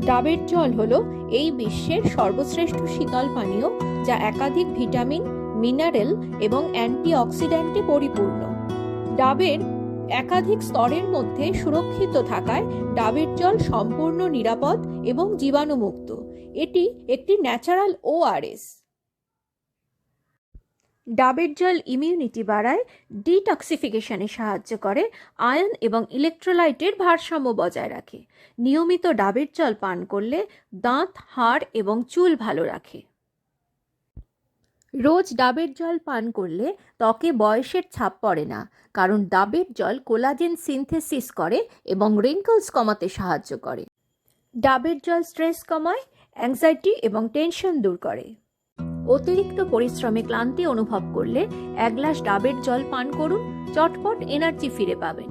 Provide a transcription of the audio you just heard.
ডাবের জল হলো এই বিশ্বের সর্বশ্রেষ্ঠ শীতল পানীয়, যা একাধিক ভিটামিন, মিনারেল এবং অ্যান্টিঅক্সিডেন্টে পরিপূর্ণ। ডাবের একাধিক স্তরের মধ্যে সুরক্ষিত থাকায় ডাবের জল সম্পূর্ণ নিরাপদ এবং জীবাণুমুক্ত। এটি একটি ন্যাচারাল ওআরএস। ডাবের জল ইমিউনিটি বাড়ায়, ডিটক্সিফিকেশনে সাহায্য করে, আয়ন এবং ইলেকট্রোলাইটের ভারসাম্য বজায় রাখে। নিয়মিত ডাবের জল পান করলে দাঁত, হাড় এবং চুল ভালো রাখে। রোজ ডাবের জল পান করলে ত্বকে বয়সের ছাপ পড়ে না, কারণ ডাবের জল কোলাজেন সিনথেসিস করে এবং রিঙ্কলস কমাতে সাহায্য করে। ডাবের জল স্ট্রেস কমায়, অ্যাংজাইটি এবং টেনশন দূর করে। অতিরিক্ত পরিশ্রমে ক্লান্তি অনুভব করলে 1 গ্লাস ডাবের জল পান করুন, চটপট এনার্জি ফিরে পাবেন।